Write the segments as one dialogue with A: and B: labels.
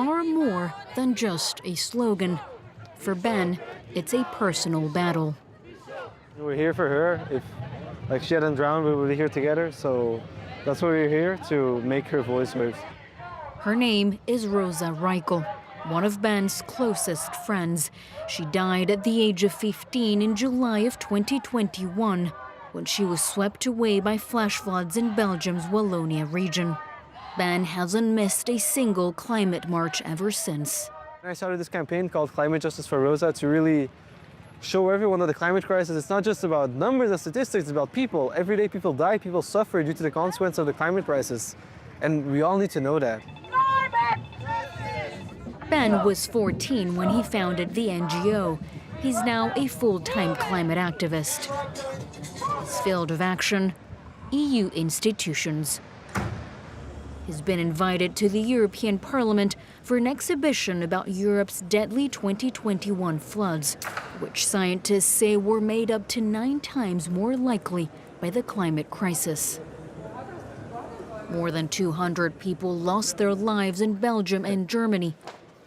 A: far more than just a slogan. For Ben, it's a personal battle.
B: We're here for her. If she hadn't drowned, we would be here together. So that's why we're here, to make her voice heard.
A: Her name is Rosa, one of Ben's closest friends. She died at the age of 15 in July of 2021 when she was swept away by flash floods in Belgium's Wallonia region. Ben hasn't missed a single climate march ever since.
B: I started this campaign called Climate Justice for Rosa to really show everyone that the climate crisis is not just about numbers and statistics, it's about people. Every day people die, people suffer due to the consequence of the climate crisis. And we all need to know that.
A: Ben was 14 when he founded the NGO. He's now a full-time climate activist. His field of action, EU institutions. He's been invited to the European Parliament for an exhibition about Europe's deadly 2021 floods, which scientists say were made up to 9 times more likely by the climate crisis. More than 200 people lost their lives in Belgium and Germany.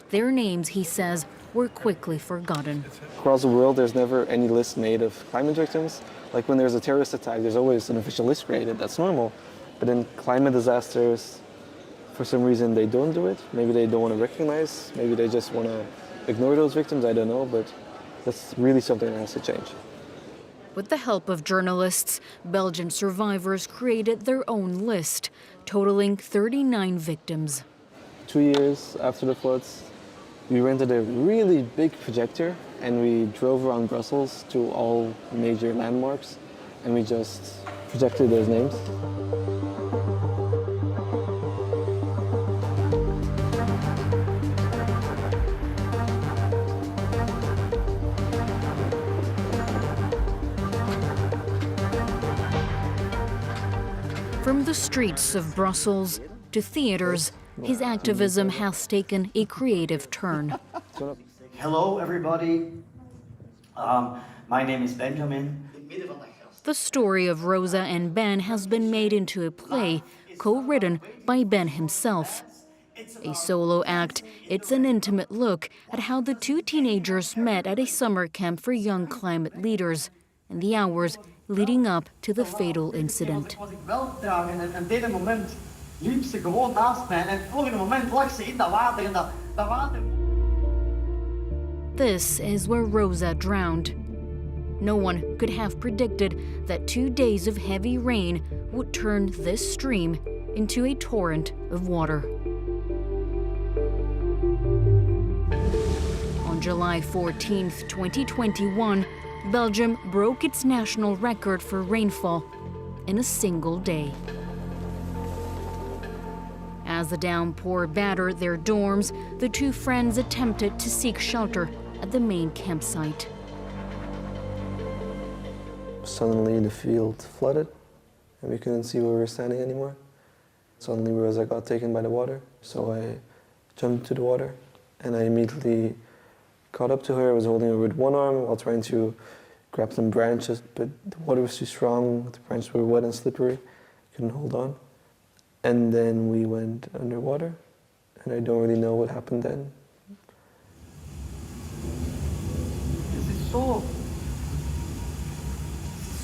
A: Their names, he says, were quickly forgotten.
B: Across the world, there's never any list made of climate victims. Like when there's a terrorist attack, there's always an official list created. That's normal. But in climate disasters, for some reason, they don't do it. Maybe they don't want to recognize. Maybe they just want to ignore those victims. I don't know. But that's really something that has to change.
A: With the help of journalists, Belgian survivors created their own list, totaling 39 victims.
B: 2 years after the floods, we rented a really big projector and we drove around Brussels to all major landmarks and we just projected those names.
A: From the streets of Brussels to theaters, his activism has taken a creative turn.
C: Hello, everybody. My name is Benjamin.
A: The story of Rosa and Ben has been made into a play, co-written by Ben himself. A solo act, it's an intimate look at how the 2 teenagers met at a summer camp for young climate leaders and the hours leading up to the fatal incident.
C: Liep ze gewoon naast mij en het volgende moment lag ze in dat water en dat water.
A: This is where Rosa drowned. No one could have predicted that 2 days of heavy rain would turn this stream into a torrent of water. On July 14th, 2021, Belgium broke its national record for rainfall in a single day. As the downpour battered their dorms, the 2 friends attempted to seek shelter at the main campsite.
B: Suddenly the field flooded and we couldn't see where we were standing anymore. Suddenly Rosa got taken by the water, so I jumped to the water and I immediately caught up to her. I was holding her with one arm while trying to grab some branches, but the water was too strong, the branches were wet and slippery, couldn't hold on. And then we went underwater, and I don't really know what happened then.
C: Het is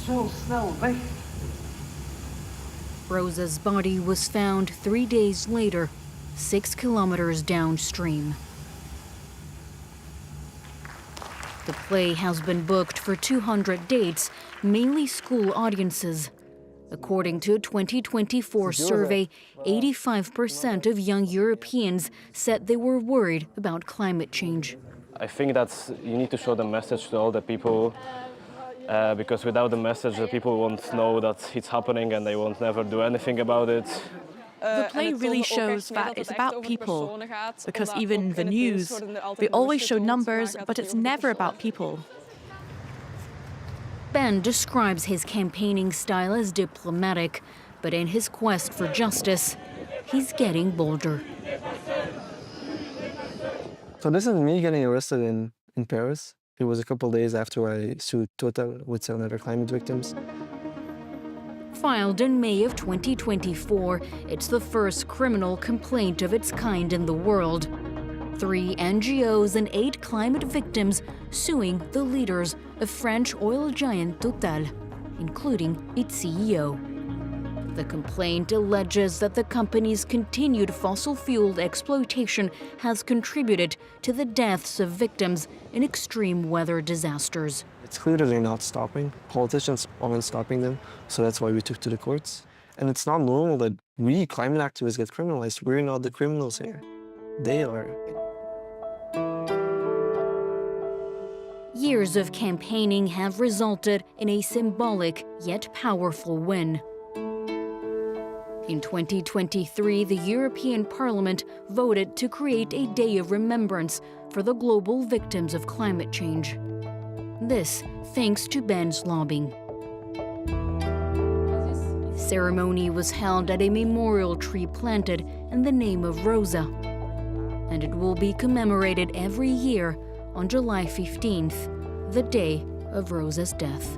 C: zo snel weg.
A: Rosa's body was found 3 days later, 6 kilometers downstream. The play has been booked for 200 dates, mainly school audiences. According to a 2024 survey, 85% of young Europeans said they were worried about climate change.
D: I think that you need to show the message to all the people, because without the message, the people won't know that it's happening and they won't never do anything about it.
E: The play really shows that it's about people, because even the news, they always show numbers, but it's never about people.
A: Ben describes his campaigning style as diplomatic, but in his quest for justice, he's getting bolder.
B: So this is me getting arrested in Paris. It was a couple days after I sued Total with 7 other climate victims.
A: Filed in May of 2024, it's the first criminal complaint of its kind in the world. 3 NGOs and 8 climate victims suing the leaders of French oil giant Total, including its CEO. The complaint alleges that the company's continued fossil-fueled exploitation has contributed to the deaths of victims in extreme weather disasters.
B: It's clear that they're not stopping. Politicians aren't stopping them, so that's why we took to the courts. And it's not normal that we, climate activists, get criminalized. We're not the criminals here. They are.
A: Years of campaigning have resulted in a symbolic yet powerful win. In 2023, the European Parliament voted to create a day of remembrance for the global victims of climate change. This thanks to Ben's lobbying. The ceremony was held at a memorial tree planted in the name of Rosa, and it will be commemorated every year on July 15th, the day of Rosa's death.